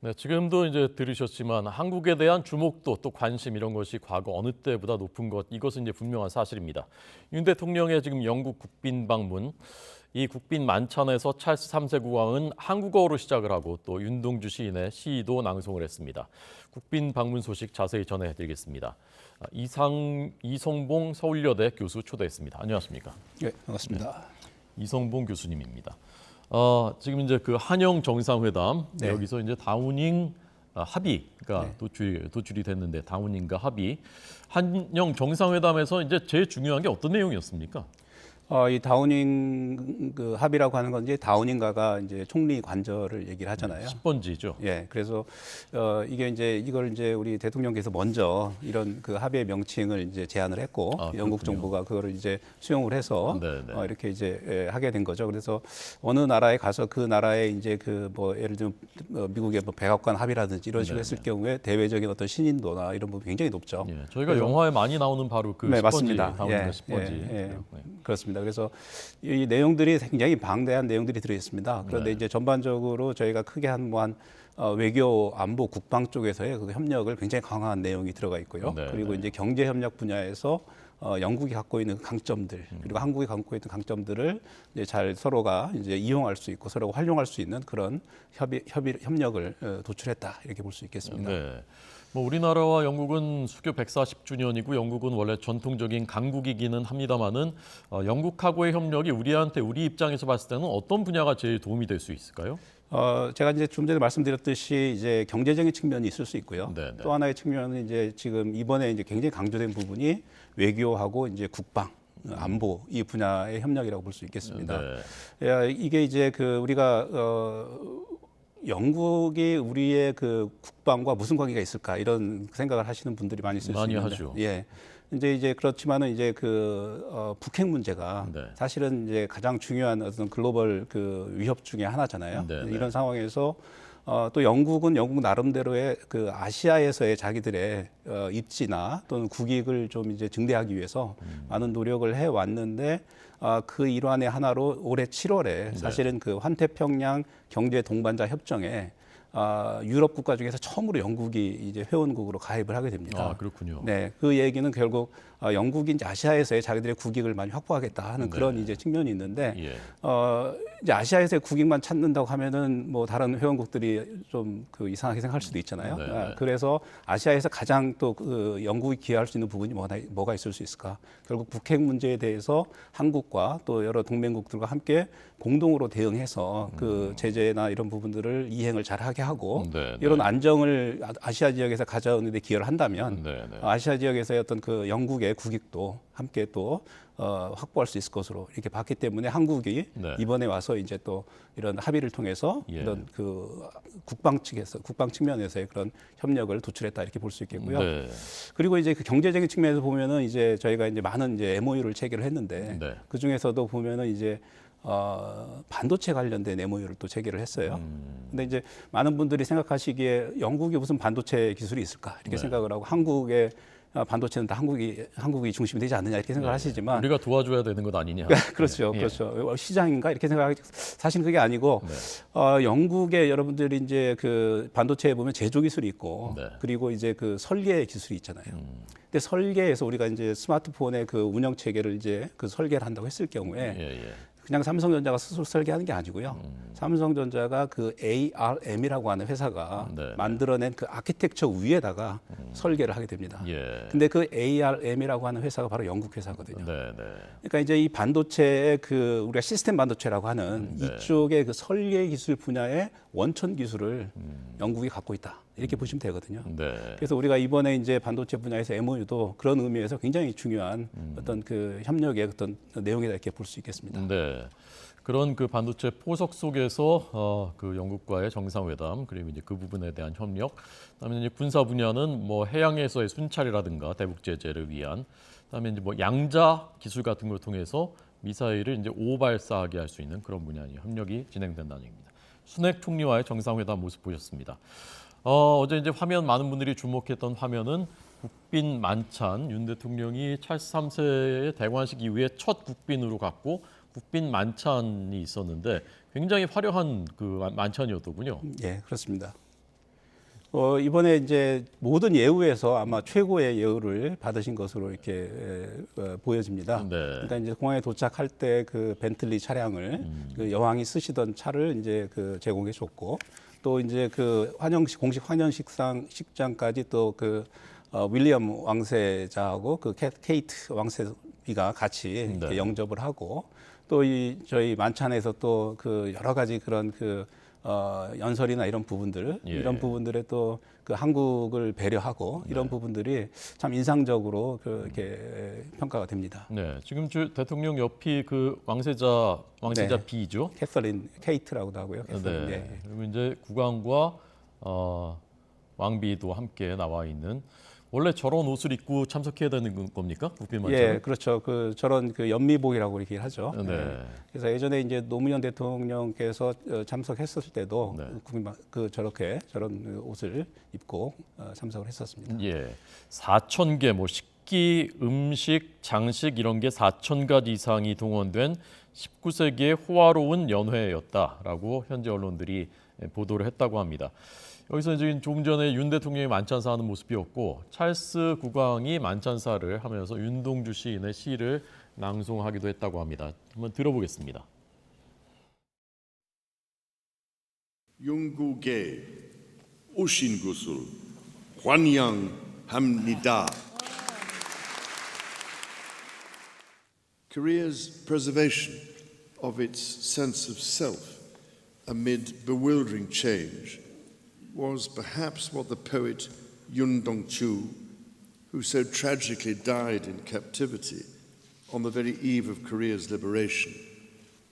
네, 지금도 이제 들으셨지만 한국에 대한 주목도 또 관심 이런 것이 과거 어느 때보다 높은 것 이것은 이제 분명한 사실입니다. 윤 대통령의 지금 영국 국빈 방문, 이 국빈 만찬에서 찰스 3세 국왕은 한국어로 시작을 하고 또 윤동주 시인의 시도 낭송을 했습니다. 국빈 방문 소식 자세히 전해드리겠습니다. 이성봉 서울여대 교수 초대했습니다. 안녕하십니까? 네, 반갑습니다. 이성봉 교수님입니다. 지금 이제 그 한영 정상회담 여기서 이제 다우닝 합의가 도출이 됐는데 다우닝과 합의 한영 정상회담에서 이제 제일 중요한 게 어떤 내용이었습니까? 이 다우닝 그 합의라고 하는 건 이제 다우닝가가 이제 총리 관저를 얘기를 하잖아요. 10번지죠. 예, 그래서 이게 이제 이걸 이제 우리 대통령께서 먼저 이런 그 합의의 명칭을 이제 제안을 했고 영국 정부가 그거를 이제 수용을 해서 이렇게 이제 하게 된 거죠. 그래서 어느 나라에 가서 그 나라에 이제 그 뭐 예를 들면 미국의 뭐 백악관 합의라든지 이런 식으로 했을 경우에 대외적인 어떤 신인도나 이런 부분 굉장히 높죠. 예, 저희가 영화에 많이 나오는 바로 그 10번지, 맞습니다. 다우닝가 10번지. 그렇습니다. 그래서 이 내용들이 굉장히 방대한 내용들이 들어 있습니다. 그런데 이제 전반적으로 저희가 크게 한 외교, 안보, 국방 쪽에서의 그 협력을 굉장히 강화한 내용이 들어가 있고요. 그리고 이제 경제 협력 분야에서 영국이 갖고 있는 강점들 그리고 한국이 갖고 있는 강점들을 이제 잘 서로가 이제 이용할 수 있고 서로가 활용할 수 있는 그런 협력을 도출했다 이렇게 볼 수 있겠습니다. 네. 뭐 우리나라와 영국은 수교 140주년이고 영국은 원래 전통적인 강국이기는 합니다만은 영국하고의 협력이 우리 입장에서 봤을 때는 어떤 분야가 제일 도움이 될 수 있을까요? 제가 이제 좀 전에 말씀드렸듯이 이제 경제적인 측면이 있을 수 있고요. 또 하나의 측면은 이제 지금 이번에 이제 굉장히 강조된 부분이 외교하고 이제 국방, 안보 이 분야의 협력이라고 볼 수 있겠습니다. 이게 이제 그 우리가 영국이 우리의 그 국방과 무슨 관계가 있을까 이런 생각을 하시는 분들이 많이 있을 수 있는데, 하죠. 예. 이제 그렇지만은 이제 그 북핵 문제가 사실은 이제 가장 중요한 어떤 글로벌 그 위협 중에 하나잖아요. 이런 상황에서 또 영국은 영국 나름대로의 그 아시아에서의 자기들의 입지나 또는 국익을 좀 이제 증대하기 위해서 많은 노력을 해 왔는데 그 일환의 하나로 올해 7월에 사실은 그 환태평양 경제 동반자 협정에 유럽 국가 중에서 처음으로 영국이 이제 회원국으로 가입을 하게 됩니다. 그렇군요. 네, 그 얘기는 결국 영국이 이제 아시아에서의 자기들의 국익을 많이 확보하겠다 하는 그런 이제 측면이 있는데, 이제 아시아에서의 국익만 찾는다고 하면은 뭐 다른 회원국들이 좀 그 이상하게 생각할 수도 있잖아요. 그래서 아시아에서 가장 또 그 영국이 기여할 수 있는 부분이 뭐가 있을 수 있을까? 결국 북핵 문제에 대해서 한국과 또 여러 동맹국들과 함께 공동으로 대응해서 그 제재나 이런 부분들을 이행을 잘하게 하고 이런 안정을 아시아 지역에서 가져오는 데 기여를 한다면 아시아 지역에서의 어떤 그 영국의 국익도 함께 또 확보할 수 있을 것으로 이렇게 봤기 때문에 한국이 이번에 와서 이제 또 이런 합의를 통해서 이런 그 국방 측면에서의 그런 협력을 도출했다 이렇게 볼 수 있겠고요. 그리고 이제 그 경제적인 측면에서 보면은 이제 저희가 이제 많은 이제 MOU를 체결을 했는데 그 중에서도 보면은 이제 반도체 관련된 MOU를 또 체결을 했어요. 근데 이제 많은 분들이 생각하시기에 영국이 무슨 반도체 기술이 있을까 이렇게 생각을 하고 한국의 반도체는 다 한국이 중심이 되지 않느냐 이렇게 생각을 하시지만 우리가 도와줘야 되는 것 아니냐. 그렇죠. 시장인가 이렇게 생각하기 사실 그게 아니고 영국의 여러분들이 이제 그 반도체에 보면 제조 기술이 있고 그리고 이제 그 설계 기술이 있잖아요. 근데 설계에서 우리가 이제 스마트폰의 그 운영 체계를 이제 그 설계를 한다고 했을 경우에 그냥 삼성전자가 스스로 설계하는 게 아니고요. 삼성전자가 그 ARM이라고 하는 회사가 만들어낸 그 아키텍처 위에다가 설계를 하게 됩니다. 근데 그 ARM이라고 하는 회사가 바로 영국 회사거든요. 그러니까 이제 이 반도체의 그 우리가 시스템 반도체라고 하는 이쪽의 그 설계 기술 분야의 원천 기술을 영국이 갖고 있다. 이렇게 보시면 되거든요. 그래서 우리가 이번에 이제 반도체 분야에서 MOU도 그런 의미에서 굉장히 중요한 어떤 그 협력의 어떤 내용이다 이렇게 볼 수 있겠습니다. 그런 그 반도체 포석 속에서 그 영국과의 정상회담 그리고 이제 그 부분에 대한 협력, 그다음에 이제 군사 분야는 뭐 해양에서의 순찰이라든가 대북 제재를 위한, 그다음에 이제 뭐 양자 기술 같은 걸 통해서 미사일을 이제 오발사하게 할 수 있는 그런 분야의 협력이 진행된다는 얘기입니다. 순핵 총리와의 정상회담 모습 보셨습니다. 어제 이제 화면 많은 분들이 주목했던 화면은 국빈 만찬, 윤 대통령이 찰스 3세의 대관식 이후에 첫 국빈으로 갔고 국빈 만찬이 있었는데 굉장히 화려한 그 만찬이었더군요. 예, 그렇습니다. 이번에 이제 모든 예우에서 아마 최고의 예우를 받으신 것으로 이렇게 보여집니다. 네. 일단 이제 공항에 도착할 때 그 벤틀리 차량을 그 여왕이 쓰시던 차를 이제 그 제공해 줬고, 또 이제 그 공식 환영식장까지 또 그 윌리엄 왕세자하고 그 케이트 왕세비가 같이 이렇게 네. 영접을 하고, 또 저희 만찬에서 또 그 여러 가지 그런 그 연설이나 이런 부분들, 예. 이런 부분들에 또 그 한국을 배려하고 이런 부분들이 참 인상적으로 그렇게 평가가 됩니다. 네, 지금 대통령 옆이 그 왕세자 네. B죠. 캐서린 케이트라고도 하고요. 캐서린. 네. 네. 그리고 이제 국왕과 왕비도 함께 나와 있는, 원래 저런 옷을 입고 참석해야 되는 겁니까? 국빈 만찬? 예, 그렇죠. 저런 그 연미복이라고 이렇게 하죠. 네. 예. 그래서 예전에 이제 노무현 대통령께서 참석했었을 때도 저렇게 저런 옷을 입고 참석을 했었습니다. 예. 4,000개 뭐 식기, 음식, 장식 이런 게 4,000가지 이상이 동원된 19세기의 호화로운 연회였다라고 현지 언론들이 보도를 했다고 합니다. 여기서 이제 조금 전에 윤 대통령이 만찬사 하는 모습이었고, 찰스 국왕이 만찬사를 하면서 윤동주 시인의 시를 낭송하기도 했다고 합니다. 한번 들어보겠습니다. 영국에 오신 것을 환영합니다. Korea's preservation of its sense of self amid bewildering change was perhaps what the poet Yun Dong-chu, who so tragically died in captivity on the very eve of Korea's liberation,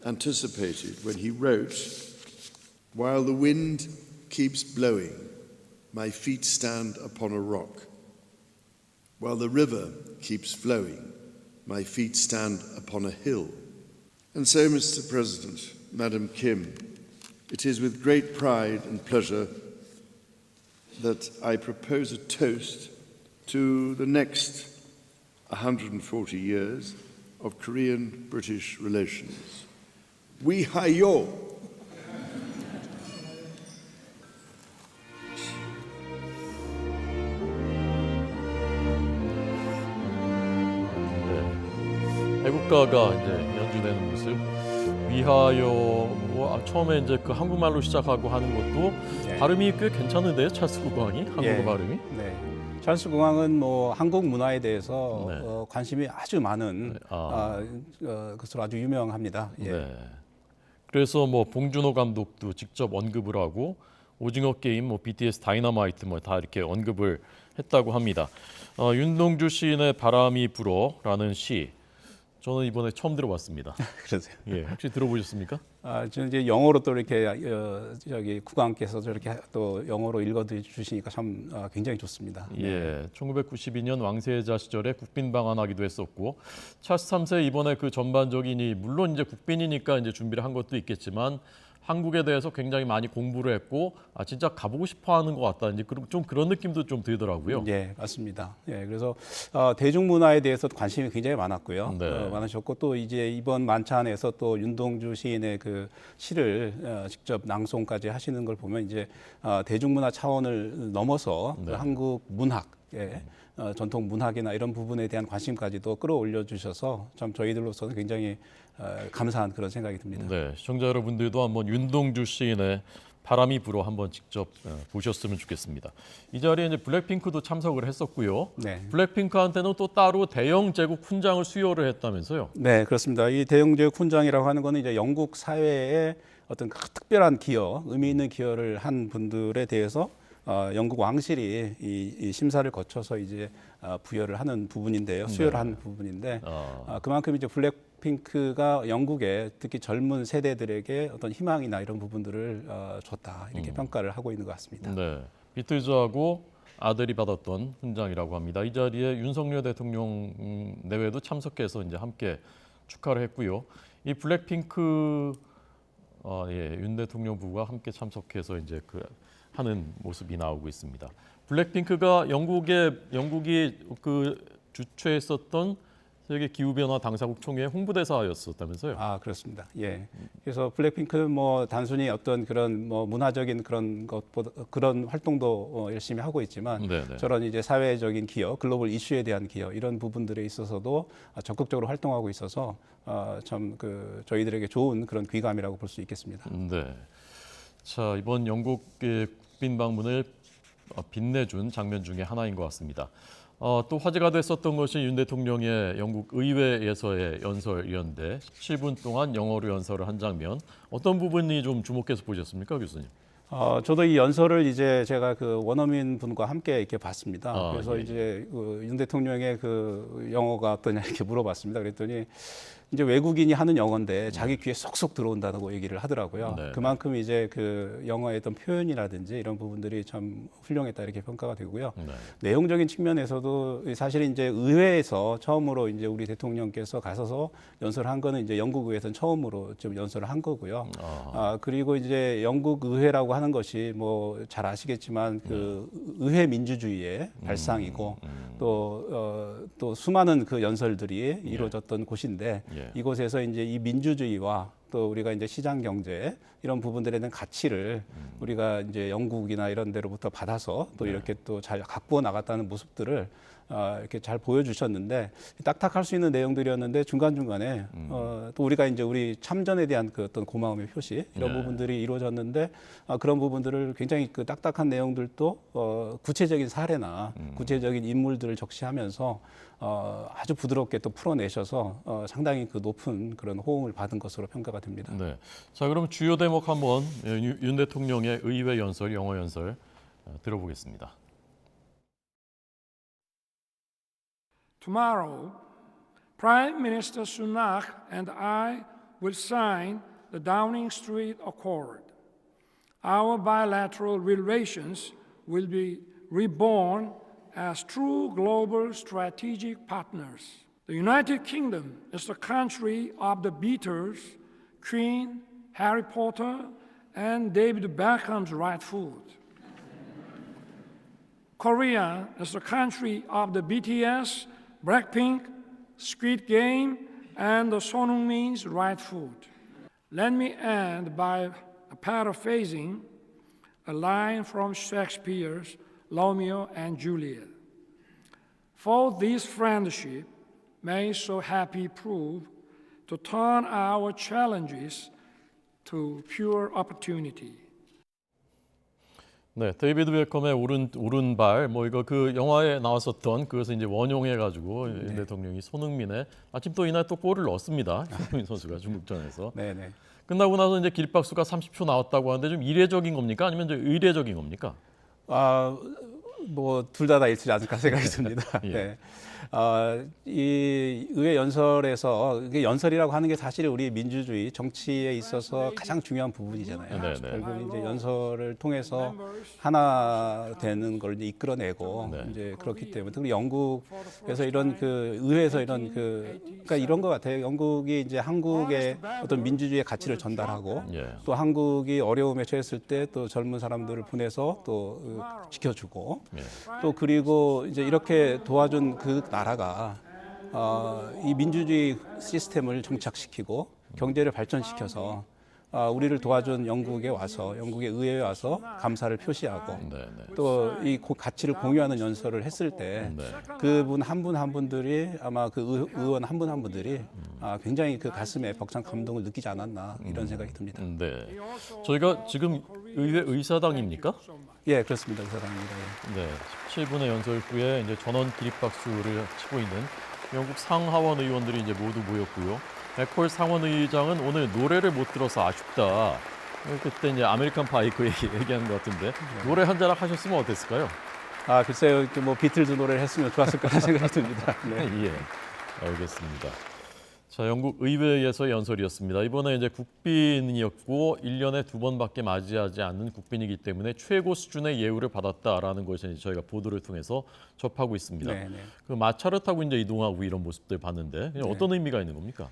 anticipated when he wrote, "While the wind keeps blowing, my feet stand upon a rock. While the river keeps flowing, my feet stand upon a hill." And so, Mr. President, Madam Kim, it is with great pride and pleasure that I propose a toast to the next 140 years of Korean-British relations. 위하여! 애국가가 이제 연주되는 모습. 위하여, 처음에 이제 그 한국말로 시작하고 하는 것도 발음이 꽤 괜찮은데요, 찰스 국왕이 한국어 발음이? 네. 찰스 국왕은 뭐 한국 문화에 대해서 관심이 아주 많은 것으로 아주 유명합니다. 예. 네. 그래서 뭐 봉준호 감독도 직접 언급을 하고, 오징어 게임, 뭐 BTS 다이너마이트 뭐 다 이렇게 언급을 했다고 합니다. 윤동주 시인의 바람이 불어라는 시, 저는 이번에 처음 들어봤습니다. 그러세요. 예, 혹시 들어보셨습니까? 저는 이제 영어로 또 이렇게 저기 국왕께서 저렇게 또 영어로 읽어주시니까 참 굉장히 좋습니다. 예, 1992년 왕세자 시절에 국빈 방한하기도 했었고, 찰스 3세 이번에 그 전반적인 물론 이제 국빈이니까 이제 준비를 한 것도 있겠지만 한국에 대해서 굉장히 많이 공부를 했고, 진짜 가보고 싶어하는 것 같다. 이제 좀 그런 느낌도 좀 들더라고요. 예, 맞습니다. 예, 그래서 대중문화에 대해서 관심이 굉장히 많았고요. 네. 많으셨고, 또 이제 이번 만찬에서 또 윤동주 시인의 그 시를 직접 낭송까지 하시는 걸 보면 이제 대중문화 차원을 넘어서 그 한국 문학, 전통 문학이나 이런 부분에 대한 관심까지도 끌어올려 주셔서 참 저희들로서는 굉장히 감사한 그런 생각이 듭니다. 네, 시청자 여러분들도 한번 윤동주 시인의 바람이 불어 한번 직접 보셨으면 좋겠습니다. 이 자리에 이제 블랙핑크도 참석을 했었고요. 네. 블랙핑크한테는 또 따로 대영 제국 훈장을 수여를 했다면서요? 네, 그렇습니다. 이 대영제국 훈장이라고 하는 거는 이제 영국 사회에 어떤 특별한 기여, 의미 있는 기여를 한 분들에 대해서 영국 왕실이 이 심사를 거쳐서 이제 부여를 하는 부분인데요. 수여를 하는 부분인데 그만큼 이제 블랙핑크가 영국의 특히 젊은 세대들에게 어떤 희망이나 이런 부분들을 줬다 이렇게 평가를 하고 있는 것 같습니다. 네, 비틀즈하고 아들이 받았던 훈장이라고 합니다. 이 자리에 윤석열 대통령 내외도 참석해서 이제 함께 축하를 했고요. 이 블랙핑크 윤 대통령 부부가 함께 참석해서 이제 하는 모습이 나오고 있습니다. 블랙핑크가 영국이 그 주최했었던 세계 기후변화 당사국 총회 홍보대사였었다면서요? 아, 그렇습니다. 예. 그래서 블랙핑크는 뭐 단순히 어떤 그런 뭐 문화적인 그런 것보다 그런 활동도 열심히 하고 있지만 네네. 저런 이제 사회적인 기여, 글로벌 이슈에 대한 기여 이런 부분들에 있어서도 적극적으로 활동하고 있어서 참 그 저희들에게 좋은 그런 귀감이라고 볼 수 있겠습니다. 네. 자, 이번 영국의 국빈 방문을 빛내준 장면 중에 하나인 것 같습니다. 또 화제가 됐었던 것이 윤 대통령의 영국 의회에서의 연설이었는데 17분 동안 영어로 연설을 한 장면, 어떤 부분이 좀 주목해서 보셨습니까, 교수님? 저도 이 연설을 이제 제가 그 원어민 분과 함께 이렇게 봤습니다. 그래서 예. 이제 윤 대통령의 그 영어가 어떠냐 이렇게 물어봤습니다. 그랬더니 이제 외국인이 하는 영어인데 자기 귀에 쏙쏙 들어온다고 얘기를 하더라고요. 네. 그만큼 이제 그 영어의 어떤 표현이라든지 이런 부분들이 참 훌륭했다 이렇게 평가가 되고요. 네. 내용적인 측면에서도 사실 이제 의회에서 처음으로 이제 우리 대통령께서 가서서 연설한 거는 이제 영국 의회에서는 처음으로 좀 연설을 한 거고요. 그리고 이제 영국 의회라고 하는 것이 뭐 잘 아시겠지만 그 의회 민주주의의 발상이고 또 수많은 그 연설들이 이루어졌던 곳인데 예. 이곳에서 이제 이 민주주의와 또 우리가 이제 시장 경제 이런 부분들에 대한 가치를 우리가 이제 영국이나 이런 데로부터 받아서 또 이렇게 또 잘 갖고 나갔다는 모습들을 이렇게 잘 보여주셨는데 딱딱할 수 있는 내용들이었는데 중간중간에 또 우리가 이제 우리 참전에 대한 그 어떤 고마움의 표시 이런 네. 부분들이 이루어졌는데 그런 부분들을 굉장히 그 딱딱한 내용들도 구체적인 사례나 구체적인 인물들을 적시하면서 아주 부드럽게 또 풀어내셔서 상당히 그 높은 그런 호응을 받은 것으로 평가가 됩니다. 네. 자, 그럼 주요 대목 한번 윤 대통령의 의회 연설, 영어 연설 들어보겠습니다. Tomorrow, Prime Minister Sunak and I will sign the Downing Street Accord. Our bilateral relations will be reborn as true global strategic partners. The United Kingdom is the country of the Beatles, Queen, Harry Potter, and David Beckham's right foot. Korea is the country of the BTS, Blackpink, Squid Game, and the Son Heung-min's right foot. Let me end by paraphrasing a line from Shakespeare's Romeo and Juliet. For this friendship may so happy prove to turn our challenges to pure opportunity. 네, 데이비드 베컴의 오른발 뭐 이거 그 영화에 나왔었던 그것을 이제 원용해 가지고 윤 대통령이 손흥민의 마침 또 이날 또 골을 넣었습니다. 손흥민 선수가 중국전에서. 네네. 끝나고 나서 이제 기립박수가 30초 나왔다고 하는데 좀 이례적인 겁니까? 아니면 좀 의례적인 겁니까? 뭐 둘 다 있지 않을까 생각이 듭니다. 예. 네. 이 의회 연설에서 이게 연설이라고 하는 게 사실 우리 민주주의 정치에 있어서 가장 중요한 부분이잖아요. 네, 네. 결국 이제 연설을 통해서 하나 되는 걸 이제 이끌어내고 네. 이제 그렇기 때문에 특히 영국에서 이런 그 의회에서 이런 그러니까 이런 것 같아요. 영국이 이제 한국의 어떤 민주주의의 가치를 전달하고 예. 또 한국이 어려움에 처했을 때 또 젊은 사람들을 보내서 또 지켜주고 예. 또 그리고 이제 이렇게 도와준 그 나라가 이 민주주의 시스템을 정착시키고 경제를 발전시켜서 우리를 도와준 영국에 와서 영국의 의회에 와서 감사를 표시하고 네, 네. 또 이 가치를 공유하는 연설을 했을 때 그분 한 분 한 분들이 아마 그 의원 한 분 한 분들이 굉장히 그 가슴에 벅찬 감동을 느끼지 않았나 이런 생각이 듭니다. 네. 저희가 지금 의회 의사당입니까? 예, 그렇습니다. 그 사람입니다. 예. 네. 17분의 연설 후에 이제 전원 기립박수를 치고 있는 영국 상하원 의원들이 이제 모두 모였고요. 맥콜 상원의장은 오늘 노래를 못 들어서 아쉽다. 그때 이제 아메리칸 파이 그 얘기하는 것 같은데 노래 한 자락 하셨으면 어땠을까요? 글쎄요, 이렇게 뭐 비틀즈 노래를 했으면 좋았을 거라는 생각이 듭니다. 네. 예, 알겠습니다. 자, 영국 의회에서 연설이었습니다. 이번에 이제 국빈이었고 1년에 2번밖에 맞이하지 않는 국빈이기 때문에 최고 수준의 예우를 받았다라는 것을 저희가 보도를 통해서 접하고 있습니다. 네, 네. 그 마차를 타고 이제 이동하고 이런 모습들 봤는데 어떤 의미가 있는 겁니까?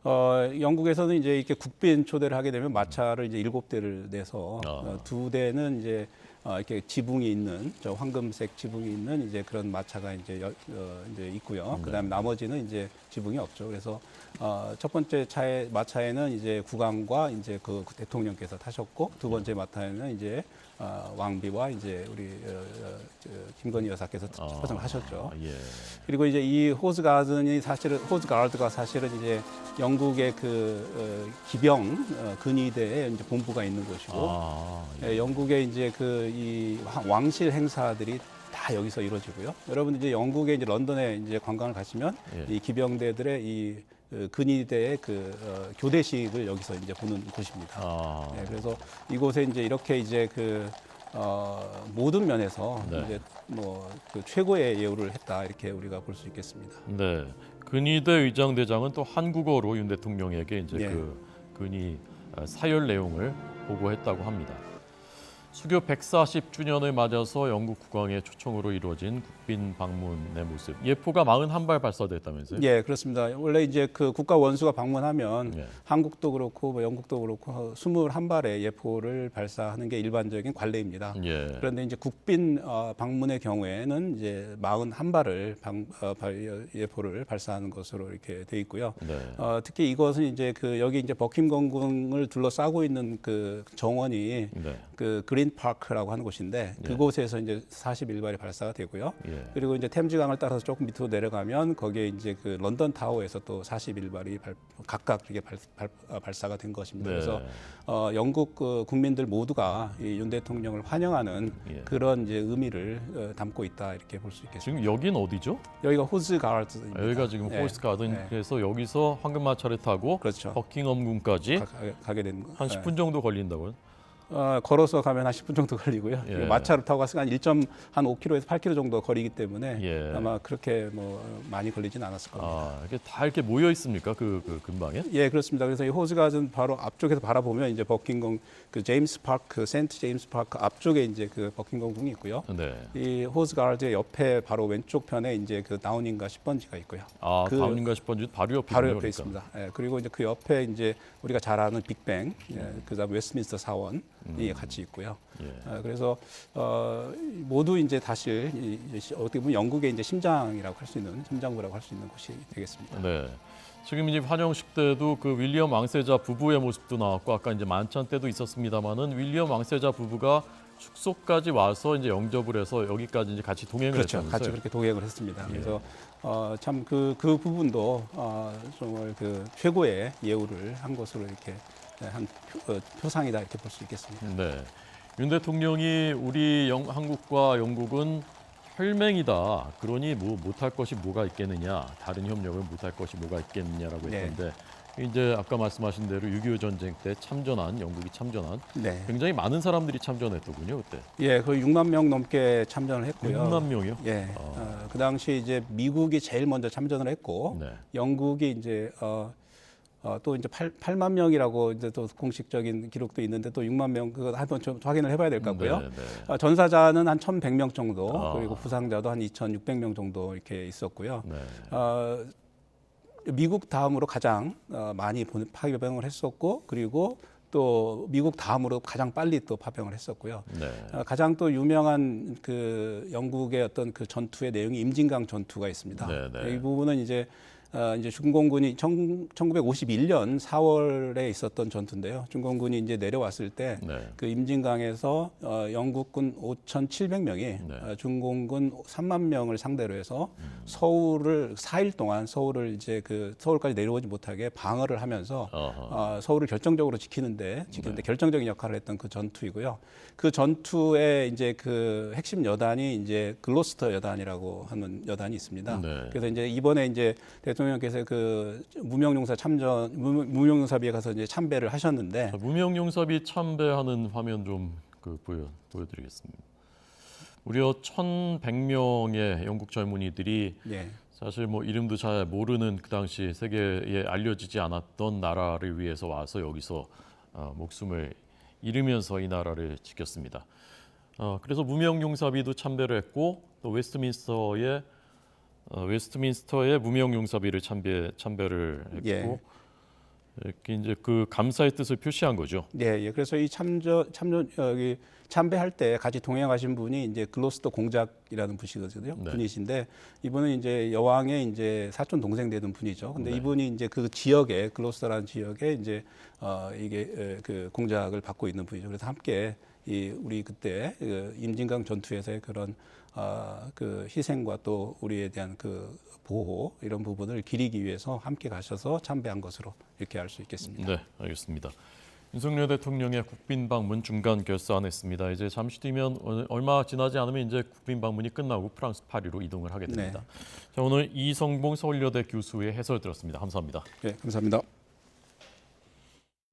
영국에서는 이제 이렇게 국빈 초대를 하게 되면 마차를 이제 7대를 내서 2대는 이제 이렇게 지붕이 있는 저 황금색 지붕이 있는 이제 그런 마차가 이제 이제 있고요. 그다음에 나머지는 이제 지붕이 없죠. 그래서 첫 번째 마차에는 이제 국왕과 이제 그 대통령께서 타셨고 두 번째 마차에는 이제 왕비와 이제 우리 김건희 여사께서 초청을 하셨죠. 예. 그리고 이제 이 호즈가르드가 사실은 이제 영국의 그 기병 근위대에 이제 본부가 있는 곳이고 예. 영국의 이제 그 이 왕실 행사들이 다 여기서 이루어지고요. 여러분 이제 영국에 이제 런던에 이제 관광을 가시면 예. 이 기병대들의 이 근위대의 그 교대식을 여기서 이제 보는 곳입니다. 네, 그래서 이곳에 이제 이렇게 이제 그 모든 면에서 네. 이제 뭐 그 최고의 예우를 했다 이렇게 우리가 볼 수 있겠습니다. 네. 근위대 의장대장은 또 한국어로 윤 대통령에게 이제 예. 그 근위 사열 내용을 보고했다고 합니다. 수교 140주년을 맞아서 영국 국왕의 초청으로 이루어진 국빈 방문의 모습. 예포가 41발 발사됐다면서요? 예, 그렇습니다. 원래 이제 그 국가 원수가 방문하면 예. 한국도 그렇고 뭐 영국도 그렇고 21발의 예포를 발사하는 게 일반적인 관례입니다. 예. 그런데 이제 국빈 방문의 경우에는 이제 41발을 예포를 발사하는 것으로 이렇게 돼 있고요. 네. 특히 이것은 이제 그 여기 이제 버킹엄궁을 둘러싸고 있는 그 정원이 네. 그 그린 파크라고 하는 곳인데 그곳에서 이제 41발이 발사가 되고요. 예. 그리고 이제 템즈강을 따라서 조금 밑으로 내려가면 거기에 이제 그 런던 타워에서 또 41발이 각각 이렇게 발사가 된 것입니다. 네. 그래서 영국 그 국민들 모두가 이 윤 대통령을 환영하는 예. 그런 이제 의미를 담고 있다 이렇게 볼 수 있겠습니다. 지금 여긴 어디죠? 여기가 호즈가르드입니다. 여기가 지금 네. 호스트 가든 네. 그래서 여기서 황금마차를 타고 그렇죠. 버킹엄궁까지 가게 된 한 10분 정도 걸린다고요? 걸어서 가면 한 10분 정도 걸리고요. 예. 마차를 타고 가서 한 1.5km에서 8km 정도 거리기 때문에 예. 아마 그렇게 뭐 많이 걸리진 않았을 겁니다. 이게 다 이렇게 모여 있습니까? 그 근방에? 예, 그렇습니다. 그래서 이 호즈가든 바로 앞쪽에서 바라보면 이제 버킹엄 그 제임스 파크, 센트 제임스 파크 앞쪽에 이제 그 버킹엄궁이 있고요. 네. 이 호즈가르드 옆에 바로 왼쪽 편에 이제 그 다우닝가 10번지가 있고요. 그 다운인가 10번지 바로 옆에 바로 있네요, 옆에 그러니까. 있습니다. 예, 그리고 이제 그 옆에 이제 우리가 잘 아는 빅뱅, 그다음 웨스트민스터 사원이 같이 있고요. 예. 그래서 모두 이제 사실 어떻게 보면 영국의 이제 심장이라고 할 수 있는 심장부라고 할 수 있는 곳이 되겠습니다. 네. 지금 이제 환영식 때도 그 윌리엄 왕세자 부부의 모습도 나왔고 아까 이제 만찬 때도 있었습니다만은 윌리엄 왕세자 부부가 숙소까지 와서 이제 영접을 해서 여기까지 이제 같이 동행을 그렇죠. 했다면서요? 같이 그렇게 동행을 했습니다. 예. 그래서 참 그 부분도 정말 그 최고의 예우를 한 것으로 이렇게 한 표상이다 이렇게 볼 수 있겠습니다. 네. 윤 대통령이 우리 한국과 영국은 혈맹이다. 그러니 뭐 못할 것이 뭐가 있겠느냐. 다른 협력을 못할 것이 뭐가 있겠느냐라고 네. 했던데 이제 아까 말씀하신 대로 6.25 전쟁 때 영국이 참전한 네. 굉장히 많은 사람들이 참전했더군요, 그때. 예, 거의 6만 명 넘게 참전을 했고요. 6만 명이요? 예. 그 당시 이제 미국이 제일 먼저 참전을 했고 네. 영국이 이제 또 이제 8만 명이라고 이제 또 공식적인 기록도 있는데 또 6만 명 그거 한번 좀 확인을 해봐야 될 것 같고요. 네, 네. 전사자는 한 1,100명 정도 아. 그리고 부상자도 한 2,600명 정도 이렇게 있었고요. 네. 미국 다음으로 가장 많이 파병을 했었고 그리고 또 미국 다음으로 가장 빨리 또 파병을 했었고요. 네. 가장 또 유명한 그 영국의 어떤 그 전투의 내용이 임진강 전투가 있습니다. 네, 네. 이 부분은 이제 중공군이 1951년 4월에 있었던 전투인데요. 중공군이 이제 내려왔을 때 그 네. 임진강에서 영국군 5,700명이 네. 중공군 3만 명을 상대로 해서 서울을 4일 동안 서울을 이제 그 서울까지 내려오지 못하게 방어를 하면서 서울을 결정적으로 지키는데 결정적인 역할을 했던 그 전투이고요. 그 전투에 이제 그 핵심 여단이 이제 글로스터 여단이라고 하는 여단이 있습니다. 네. 그래서 이제 이번에 이제 대통령께서 그 무명용사비에 가서 이제 참배를 하셨는데 자, 무명용사비 참배하는 화면 좀 보여드리겠습니다. 무려 1,100명의 영국 젊은이들이 예. 사실 뭐 이름도 잘 모르는 그 당시 세계에 알려지지 않았던 나라를 위해서 와서 여기서 목숨을 잃으면서 이 나라를 지켰습니다. 그래서 무명용사비도 참배를 했고 또 웨스트민스터의 무명용사비를 참배를 했고 예. 이렇게 이제 그 감사의 뜻을 표시한 거죠. 예, 예. 그래서 이 여기 참배할 때 같이 동행하신 분이 이제 글로스터 공작이라는 분이거든요. 네. 분이신데 이분은 이제 여왕의 이제 사촌 동생 되는 분이죠. 근데 네. 이분이 이제 그 지역에 글로스터라는 지역에 이제 이게 그 공작을 받고 있는 분이죠. 그래서 함께 이 우리 그때 그 임진강 전투에서의 그런 그 희생과 또 우리에 대한 그 보호 이런 부분을 기리기 위해서 함께 가셔서 참배한 것으로 이렇게 알 수 있겠습니다. 네, 알겠습니다. 윤석열 대통령의 국빈 방문 중간 결산했습니다. 이제 잠시 뒤면 얼마 지나지 않으면 이제 국빈 방문이 끝나고 프랑스 파리로 이동을 하게 됩니다. 자, 오늘 이성봉 서울여대 교수의 해설 들었습니다. 감사합니다. 네, 감사합니다.